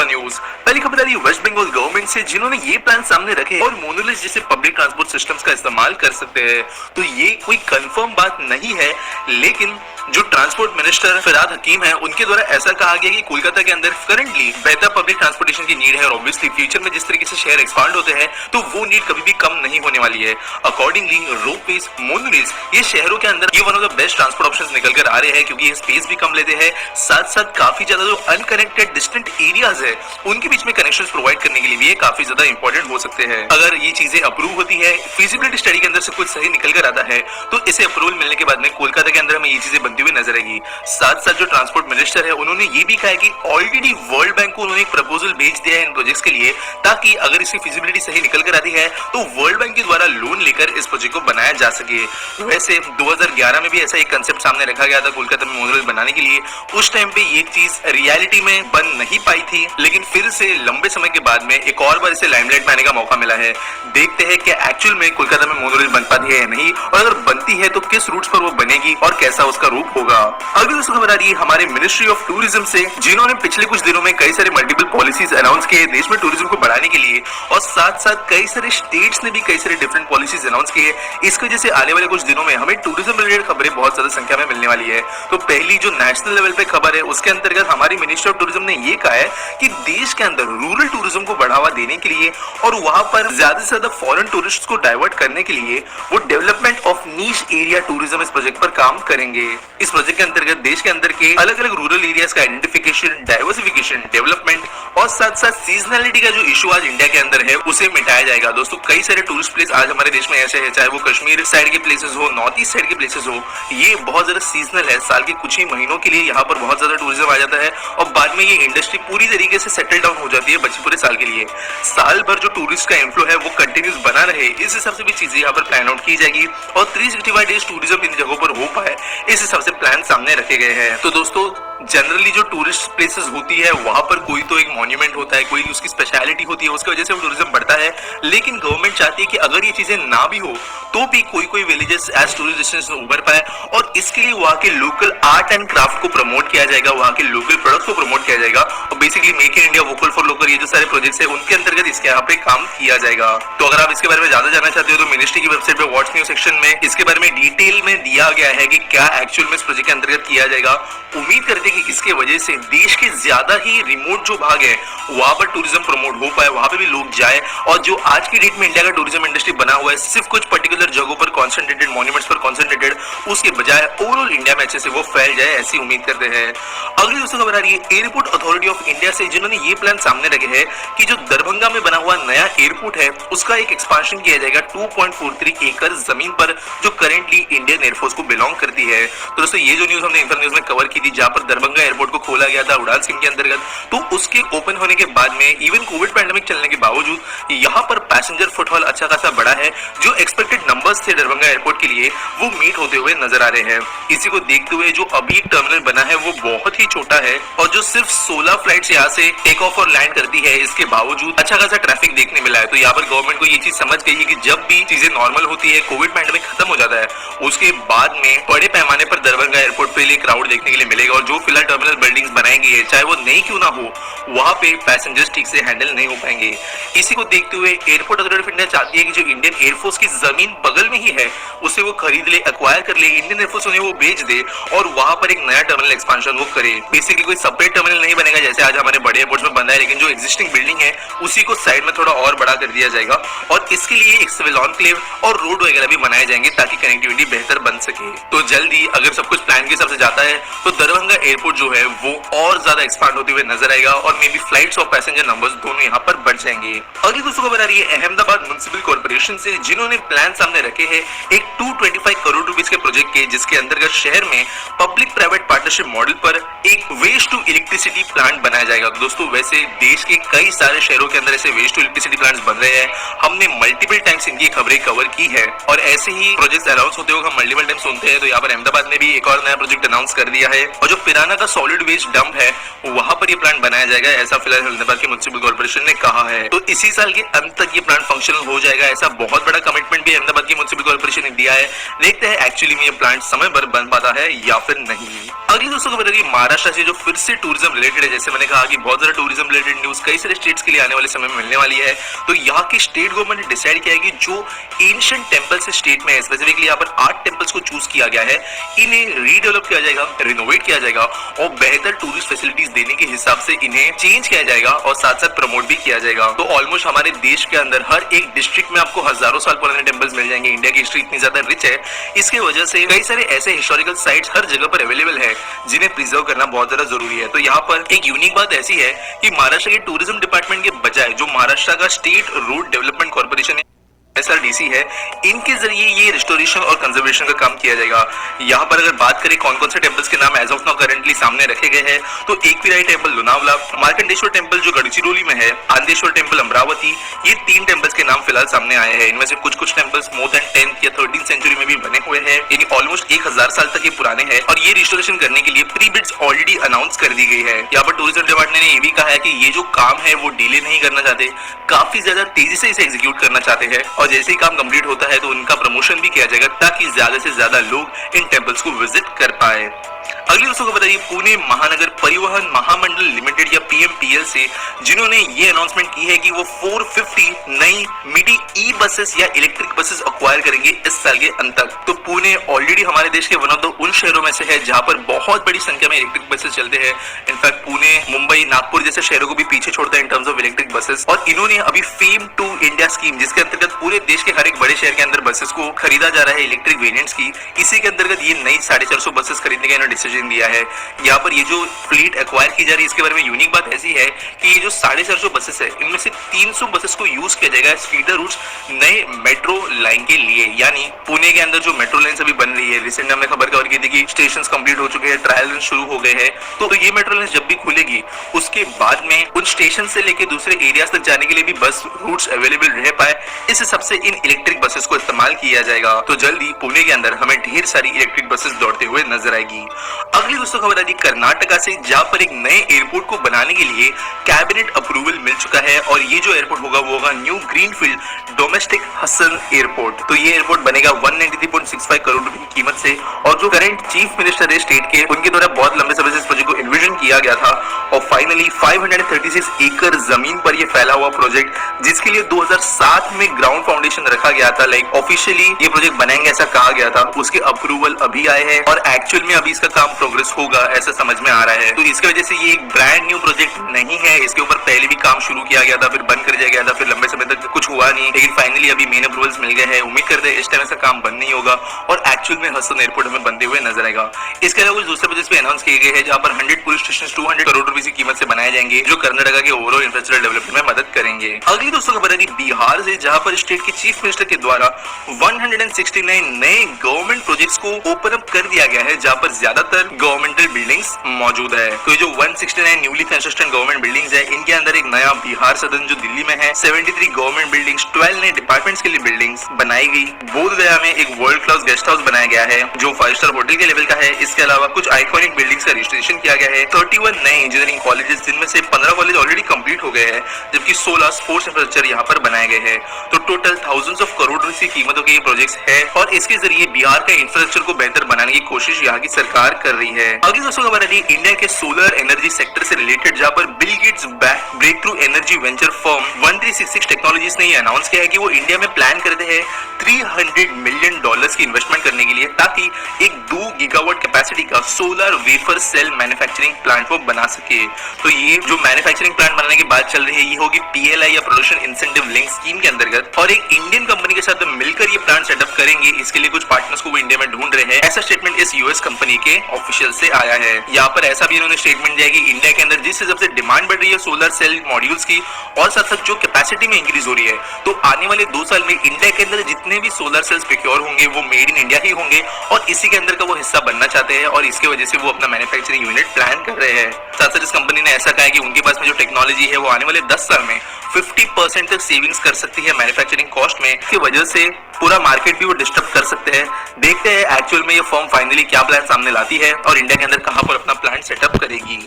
Kolkata news. पहली खबर आ रही है वेस्ट बंगाल गवर्नमेंट से, जिन्होंने ये प्लान सामने रखे और मोनोलिस जैसे पब्लिक ट्रांसपोर्ट सिस्टम्स का इस्तेमाल कर सकते हैं। तो ये कोई कंफर्म बात नहीं है, लेकिन जो ट्रांसपोर्ट मिनिस्टर फिराद हकीम है, उनके द्वारा ऐसा कहा गया कि कोलकाता के अंदर करंटली बेहतर पब्लिक ट्रांसपोर्टेशन की नीड है और ऑब्वियसली फ्यूचर में जिस तरीके से शहर एक्सपांड होते हैं तो वो नीड कभी भी कम नहीं होने वाली है। अकॉर्डिंगली रोपवेज, मोनोलिस ये शहरों के अंदर ये one of the best transport options निकल कर आ रहे हैं, क्योंकि ये स्पेस भी कम लेते हैं, साथ साथ काफी ज्यादा जो अनकनेक्टेड डिस्टेंट एरियाज है उनके बीच में कनेक्शंस प्रोवाइड करने के लिए भी ये काफी ज्यादा इंपॉर्टेंट हो सकते हैं। अगर ये चीजें अप्रूव होती है, फिजिबिलिटी स्टडी के अंदर से कुछ सही निकल कर आता है, तो इसे अप्रूवल मिलने के बाद में कोलकाता के अंदर हमें ये चीजें बनती हुई नजर आएगी। साथ साथ जो ट्रांसपोर्ट मिनिस्टर है उन्होंने ये भी कहा है कि ऑलरेडी वर्ल्ड बैंक को उन्होंने एक प्रपोजल भेज दिया है इन प्रोजेक्ट्स के लिए, ताकि अगर इसकी फिजिबिलिटी सही निकल कर आती है तो वर्ल्ड बैंक के द्वारा लोन लेकर इस प्रोजेक्ट को बनाया जा सके। वैसे 2011 में भी ऐसा एक कंसेप्ट सामने रखा गया था कोलकाता में मोनोरेल बनाने के लिए। उस टाइम पे ये चीज रियलिटी में बन नहीं पाई थी, लेकिन फिर से लंबे समय के बाद में एक और बार इसे लाइमलाइट में आने का मौका मिला है। देखते हैं कि एक्चुअल में कोलकाता में मोनोरेल बन पाती है या नहीं, और अगर बनती है तो किस रूट्स पर वो बनेगी और कैसा उसका रूप होगा। अगली दोस्तों खबर आ रही है हमारे मिनिस्ट्री ऑफ टूरिज्म से, जिन्होंने पिछले कुछ दिनों में कई सारे मल्टीपल पॉलिसीज अनाउंस किए देश में टूरिज्म को बढ़ाने के लिए, और साथ साथ कई सारे स्टेट्स ने भी कई सारे डिफरेंट पॉलिसीज अनाउंस किए। इसकी वजह से आने वाले कुछ दिनों में हमें टूरिज्म रिलेटेड खबरें बहुत ज्यादा संख्या में मिलने वाली है। तो पहली जो नेशनल लेवल पे खबर है उसके अंतर्गत हमारी मिनिस्ट्री ऑफ टूरिज्म ने ये कहा है कि देश के अंदर रूरल टूरिज्म को बढ़ावा देने के लिए और वहां पर ज्यादा से ज्यादा फॉरेन टूरिस्ट को डाइवर्ट करने के लिए वो development of niche area tourism इस प्रोजेक्ट पर काम करेंगे। इस प्रोजेक्ट के अंतर्गत देश के अंदर के अलग अलग रूरल एरियाज का आइडेंटिफिकेशन, डाइवर्सिफिकेशन, डेवलपमेंट और साथ साथ सीजनलिटी का जो इशू आज इंडिया के अंदर है उसे मिटाया जाएगा। दोस्तों कई सारे टूरिस्ट प्लेस आज हमारे देश में ऐसे हैं, चाहे वो कश्मीर साइड के प्लेसेस हो, नॉर्थ ईस्ट साइड के प्लेसेस हो, ये बहुत ज्यादा सीजनल है। साल के कुछ ही महीनों के लिए यहाँ पर बहुत ज्यादा टूरिज्म आ जाता है और बाद में ये इंडस्ट्री पूरी तरीके से सेटल डाउन हो जाती है बचे पूरे साल के लिए। साल भर जो टूरिस्ट का इन्फ्लो है वो कंटिन्यूस बना रहे, इस हिसाब से भी चीजें यहाँ पर प्लान आउट की जाएगी और 365 डेज टूरिज्म इन जगहों पर हो पाए, इस हिसाब से प्लान सामने रखे गए हैं। तो दोस्तों जनरली जो टूरिस्ट प्लेसेस होती है वहां पर कोई तो एक मॉन्यूमेंट होता है, कोई उसकी स्पेशलिटी होती है, उसकी वजह से वो टूरिज्म बढ़ता है। लेकिन गवर्नमेंट चाहती है कि अगर ये चीजें ना भी हो तो भी कोई कोई विलेजेस एज टूरिस्ट डेस्टिनेशन उभर पाए, और इसके लिए वहाँ के लोकल आर्ट एंड क्राफ्ट को प्रमोट किया जाएगा, वहाँ के लोकल प्रोडक्ट को प्रमोट किया जाएगा और basically make in India, vocal for local, ये जो सारे प्रोजेक्ट्स है उनके अंतर्गत इसके यहाँ पे काम किया जाएगा। तो अगर आप इसके बारे में ज्यादा जानना चाहते हो तो मिनिस्ट्री की वेबसाइट पे वॉच न्यूज सेक्शन में इसके बारे में डिटेल में दिया गया है कि क्या एक्चुअल में इस प्रोजेक्ट के अंतर्गत किया जाएगा। उम्मीद करते हैं कि इसके वजह से देश के ज्यादा ही रिमोट जो भाग है वहां पर टूरिज्म प्रमोट हो पाए, वहां पे भी लोग जाए, और जो आज की डेट में इंडिया का टूरिज्म इंडस्ट्री बना हुआ है सिर्फ कुछ पर्टिकुलर जगहों पर कॉन्सेंट्रेटेड, मॉन्यूमेंट्स पर कॉन्सेंट्रेटेड, उसके बजाय ओवरऑल इंडिया में अच्छे से वो फैल जाए, ऐसी उम्मीद करते हैं। अगली दोस्तों खबर आ रही है एयरपोर्ट अथॉरिटी ऑफ इंडिया से, जिन्होंने ये प्लान सामने रखे हैं कि जो दरभंगा में बना हुआ नया एयरपोर्ट है उसका एक एक्सपांशन किया जाएगा 2.43 एकड़ जमीन पर, जो करेंटली इंडियन एयरफोर्स को बिलोंग करती है। तो दोस्तों ये जो न्यूज हमने इंफर न्यूज में कवर की थी, जहां पर दरभंगा एयरपोर्ट को खोला गया था उड़ान स्कीम के अंतर्गत, तो उसके ओपन होने के बाद में इवन कोविड पैंडेमिक चलने के बावजूद यहाँ पर पैसेंजर फुटफॉल अच्छा खासा बढ़ा है। जो एक्सपेक्टेड नंबर्स थे दरभंगा एयरपोर्ट के लिए वो मीट होते हुए नजर आ रहे हैं। इसी को देखते हुए जो अभी टर्मिनल बना है वो बहुत ही छोटा है और जो सिर्फ 16 फ्लाइट्स यहाँ से टेक ऑफ और लैंड करती है, इसके बावजूद अच्छा खासा ट्रैफिक देखने मिला है। तो यहाँ पर गवर्नमेंट को ये चीज समझ गई है कि जब भी चीजें नॉर्मल होती है, कोविड पैंडेमिक खत्म हो जाता है, उसके बाद में बड़े पैमाने पर दरभंगा एयरपोर्ट पे लिए क्राउड देखने के लिए मिलेगा, और जो फिलहाल टर्मिनल बिल्डिंग्स बनाएंगे चाहे वो नई क्यों ना हो, वहां पे पैसेंजर्स ठीक से हैंडल नहीं हो पाएंगे। इसी को देखते हुए एयरपोर्ट अथॉरिटी ऑफ इंडिया चाहती है कि जो इंडियन एयरफोर्स की जमीन बगल में ही है उसे वो खरीद ले, एक्वायर कर ले, इंडियन एयरफोर्स उन्हें वो बेच दे और वहां पर एक नया टर्मिनल एक्सपांशन वो करे। बेसिकली कोई सेपरेट टर्मिनल नहीं बनेगा जैसे आज हमारे बड़े एयरपोर्ट्स में बना है, लेकिन जो एग्जिस्टिंग बिल्डिंग है उसी को साइड में थोड़ा और बड़ा कर दिया जाएगा और इसके लिए एक सिविल एन्क्लेव और रोड वगैरह भी बनाए जाएंगे ताकि कनेक्टिविटी बेहतर बन सके। तो जल्दी अगर सब कुछ प्लान के हिसाब से जाता है तो दरभंगा एयरपोर्ट जो है वो और ज्यादा एक्सपांड होते हुए नजर आएगा और मे बी फ्लाइट्स और पैसेंजर नंबर्स दोनों यहाँ पर बढ़ जाएंगे। अगली दोस्तों खबर आ रही है अहमदाबाद म्युनिसिपल कॉर्पोरेशन से, जिन्होंने प्लान सामने रखे हैं एक 225 करोड़ रुपीस के प्रोजेक्ट के, जिसके अंतर्गत शहर में पब्लिक प्राइवेट पार्टनरशिप मॉडल पर एक वेस्ट टू इलेक्ट्रिसिटी प्लांट बनाया जाएगा। तो दोस्तों वैसे देश के कई सारे शहरों के अंदर ऐसे वेस्ट टू इलेक्ट्रिसिटी प्लांट्स बन रहे हैं, हमने मल्टीपल टाइम्स इनकी खबरें कवर की है और ऐसे ही प्रोजेक्ट अनाउंस होते हुए हम मल्टीपल टाइम सुनते हैं। तो यहाँ पर अहमदाबाद ने भी एक और नया प्रोजेक्ट अनाउंस कर दिया है और जो पिराना का सॉलिड वेस्ट डंप है वहां पर ये प्लांट बनाया जाएगा, ऐसा फिलहाल अहमदाबाद के म्युनिसिपल कॉर्पोरेशन ने कहा है। तो इसी साल के अंत तक ये प्लांट फंक्शनल हो जाएगा, ऐसा बहुत बड़ा कमिटमेंट भी अहमदाबाद की म्युनिसिपल कॉर्पोरेशन ने दिया है। देखते हैं एक्चुअली में ये प्लांट समय पर बन पाता है या फिर नहीं। अगली दोस्तों खबर है महाराष्ट्र से, जो फिर से टूरिज्म रिलेटेड है। जैसे मैंने कहा कि बहुत ज्यादा टूरिज्म रिलेटेड न्यूज न्यूज कई सारे स्टेट्स के लिए आने वाले समय में मिलने वाली है। तो यहाँ की स्टेट गवर्नमेंट ने डिसाइड किया है कि जो एंशिएंट टेम्पल्स स्टेट में है, स्पेसिफिकली यहाँ पर 8 टेम्पल्स को चूज किया गया है, इन्हें रीडेवलप किया जाएगा, रिनोवेट किया जाएगा और बेहतर टूरिस्ट फैसिलिटीज देने के हिसाब से इन्हें चेंज किया जाएगा और साथ साथ प्रमोट भी किया जाएगा। तो ऑलमोस्ट हमारे देश के अंदर हर एक डिस्ट्रिक्ट में आपको हजारों साल पुराने टेम्पल्स मिल जाएंगे। इंडिया की हिस्ट्री इतनी ज्यादा रिच है, इसकी वजह से कई सारे ऐसे हिस्टोरिकल साइट्स हर जगह पर अवेलेबल है जिन्हें प्रिजर्व करना बहुत ज्यादा जरूरी है। तो यहाँ पर एक यूनिक बात ऐसी है कि महाराष्ट्र के टूरिज्म डिपार्टमेंट के बजाय जो महाराष्ट्र का स्टेट रोड डेवलपमेंट कॉर्पोरेशन है, SRDC है, इनके जरिए ये रिस्टोरेशन और कंजर्वेशन का काम किया जाएगा। यहाँ पर अगर बात करें कौन कौन से टेम्पल्स के नाम एज ऑफ नाउ करेंटली सामने रखे गए हैं, तो एकविराई टेम्पल लोनावला, मार्कंडेश्वर टेम्पल जो गढ़चिरोली में है, आंदेश्वर टेम्पल अमरावती, ये 3 टेम्पल्स के नाम फिलहाल सामने आए हैं। इनमें से कुछ टेम्पल्स मोर देन 10th या 13th सेंचुरी में भी बने हुए हैं, यानी ऑलमोस्ट 1000 साल तक ये पुराने हैं और ये रिस्टोरेशन करने के लिए प्री बिड्स ऑलरेडी अनाउंस कर दी गई है। यहाँ पर टूरिज्म डिपार्टमेंट ने ये भी कहा है कि ये जो काम है वो डिले नहीं करना चाहते, काफी ज्यादा तेजी से इसे एग्जीक्यूट करना चाहते हैं और जैसे ही काम कंप्लीट होता है तो उनका प्रमोशन भी किया जाएगा ताकि ज्यादा से ज्यादा लोग इन टेम्पल्स को विजिट कर पाए। अगली दोस्तों को बताइए, पुणे महानगर परिवहन महामंडल लिमिटेड या PMPL से जिन्होंने ये अनाउंसमेंट की है कि वो 450 नई मिडी ई बसेस या इलेक्ट्रिक बसेस अक्वायर करेंगे इस साल के अंत तक। तो पुणे ऑलरेडी हमारे देश के वन ऑफ द उन शहरों में से है जहां पर बहुत बड़ी संख्या में इलेक्ट्रिक बसेस चलते हैं। इनफैक्ट पुणे, मुंबई, नागपुर जैसे शहरों को भी पीछे छोड़ता है in terms of electric buses. और इन्होंने अभी फेम टू इंडिया स्कीम, जिसके अंतर्गत पूरे देश के हर एक बड़े शहर के अंदर बसेस को खरीदा जा रहा है इलेक्ट्रिक वेरिएंट्स की, इसी के अंतर्गत ये नई 450 बसेस खरीदने का इन्होंने डिसीजन दिया है। यहाँ पर ये जो फ्लीट एक्वायर की जा रही है इसके बारे में यूनिक बात ऐसी है कि ये जो 450 बसेस है, इनमें से 300 बसेस को यूज किया जाएगा फीडर रूट्स नए मेट्रो लाइन के लिए। यानी पुणे के अंदर जो मेट्रो लाइन अभी बन रही है, रिसेंट हमने खबर कवर की थी कि स्टेशन कंप्लीट हो चुके हैं, ट्रायल रन शुरू हो गए हैं, तो ये मेट्रो लाइन जब भी खुलेगी उसके बाद में उन स्टेशन से लेके दूसरे एरियाज तक जाने के लिए भी बस रूट्स अवेलेबल रह पाए, इस हिसाब से इन इलेक्ट्रिक बसेस को इस्तेमाल किया जाएगा। तो जल्दी पुणे के अंदर हमें ढेर सारी इलेक्ट्रिक बसेस दौड़ते हुए नजर आएगी। अगली दोस्तों खबर आती कर्नाटका से, जहां पर एक नए एयरपोर्ट को बनाने के लिए कैबिनेट अप्रूवल मिल चुका है और ये जो एयरपोर्ट होगा वो होगा new greenfield domestic Hassan airport. तो ये एयरपोर्ट बनेगा 193.65 करोड़ रुपए की कीमत से और जो करंट चीफ मिनिस्टर है स्टेट के, उनके द्वारा बहुत लंबे समय से इस प्रोजेक्ट को एनविजन किया गया था और फाइनली 536 एकड़ जमीन पर ये फैला हुआ प्रोजेक्ट, जिसके लिए 2007 में ग्राउंड फाउंडेशन रखा गया था, लाइक ऑफिशियली ये प्रोजेक्ट बनाएंगे ऐसा कहा गया था, उसके अप्रूवल अभी आए हैं और एक्चुअल में अभी इसका काम प्रोग्रेस होगा ऐसा समझ में आ रहा है। तो इसकी वजह से ये एक ब्रांड न्यू प्रोजेक्ट नहीं है, इसके ऊपर पहले भी काम शुरू किया गया था, फिर बंद कर दिया गया था, फिर लंबे समय तक कुछ हुआ नहीं, लेकिन फाइनली अभी मेन अप्रूवल्स मिल गए हैं। उम्मीद करते हैं इस टाइम ऐसा काम बंद नहीं होगा और एक्चुअल में हसन एयरपोर्ट हमें बनते हुए नजर आएगा। इसके अलावा कुछ दूसरे प्रोजेक्ट्स भी अनाउंस किए गए हैं जहां पर 100 पुलिस स्टेशन 200 करोड़ रुपए की कीमत से बनाए जाएंगे, जो कर्नाटका के ओवरऑल इंफ्रास्ट्रक्चर डेवलपमेंट में मदद करेंगे। अगली दोस्तों खबर है बिहार से, जहां पर स्टेट के चीफ मिनिस्टर के द्वारा 169 नए गवर्नमेंट प्रोजेक्ट्स को ओपन अप कर दिया गया है, जहां पर ज्यादातर गवर्नमेंटल बिल्डिंग्स मौजूद है। तो ये जो 169 न्यूली कंस्ट्रक्टेड गवर्नमेंट बिल्डिंग्स है, इनके अंदर एक नया बिहार सदन जो दिल्ली में है, 73 गवर्नमेंट बिल्डिंग्स, 12 नए डिपार्टमेंट्स के लिए बिल्डिंग्स बनाई गई। बोधगया में एक वर्ल्ड क्लास गेस्ट हाउस बनाया गया है जो 5 स्टार होटल के लेवल का है। इसके अलावा कुछ आइकॉनिक बिल्डिंग्स का रजिस्ट्रेशन किया गया है। 31 नए इंजीनियरिंग कॉलेजेस, जिनमें से 15 कॉलेज ऑलरेडी कंप्लीट हो गए हैं, जबकि 16 स्पोर्ट्स इंफ्रास्ट्रक्चर यहाँ पर बनाए गए हैं। तो टोटल थाउजेंड्स ऑफ करोड़ रुपए की कीमतों के ये प्रोजेक्ट्स है और इसके जरिए बिहार का इंफ्रास्ट्रक्चर को बेहतर बनाने की कोशिश यहाँ की सरकार कर रही है। अगली दोस्तों खबर है इंडिया के सोलर एनर्जी सेक्टर से रिलेटेड, जहां पर Bill Gates Breakthrough Energy Venture firm 1366 Technologies ने ये अनाउंस किया है कि वो इंडिया में प्लान करते हैं $300 मिलियन की इन्वेस्टमेंट करने के लिए, ताकि एक 2 गीगावाट कैपेसिटी का solar wafer cell manufacturing plant वो बना सके। तो ये जो मैन्युफैक्चरिंग प्लांट बनाने की बात चल रही है, ये होगी PLI या प्रोडक्शन इंसेंटिव लिंक स्कीम के अंतर्गत और एक इंडियन कंपनी के साथ मिलकर ये प्लांट सेटअप करेंगे। इसके लिए कुछ पार्टनर्स को वो इंडिया में ढूंढ रहे हैं, ऐसा स्टेटमेंट इस यूएस कंपनी के ऑफिशियल से आया है। यहाँ पर ऐसा भी इन्होंने स्टेटमेंट दिया कि इंडिया के अंदर जिस हिसाब से डिमांड बढ़ रही है सोलर सेल मॉड्यूल्स की और साथ साथ जो कैपेसिटी में इंक्रीज हो रही है, तो आने वाले 2 साल में इंडिया के अंदर जितने भी सोलर सेल्स प्रोक्योर होंगे वो मेड इन इंडिया ही होंगे और इसी के अंदर का वो हिस्सा बनना चाहते हैं और इसकी वजह से वो अपना मैन्युफैक्चरिंग यूनिट प्लान कर रहे हैं। साथ साथ इस कंपनी ने ऐसा कहा है कि उनके पास में जो टेक्नोलॉजी है वो आने वाले 10 साल में 50% तक सेविंग्स कर सकती है मैन्युफैक्चरिंग कॉस्ट में, की वजह से पूरा मार्केट भी वो डिस्टर्ब कर सकते हैं। देखते हैं एक्चुअल में ये फर्म फाइनली क्या प्लान सामने लाती है और इंडिया के अंदर कहां पर अपना प्लांट सेटअप करेगी।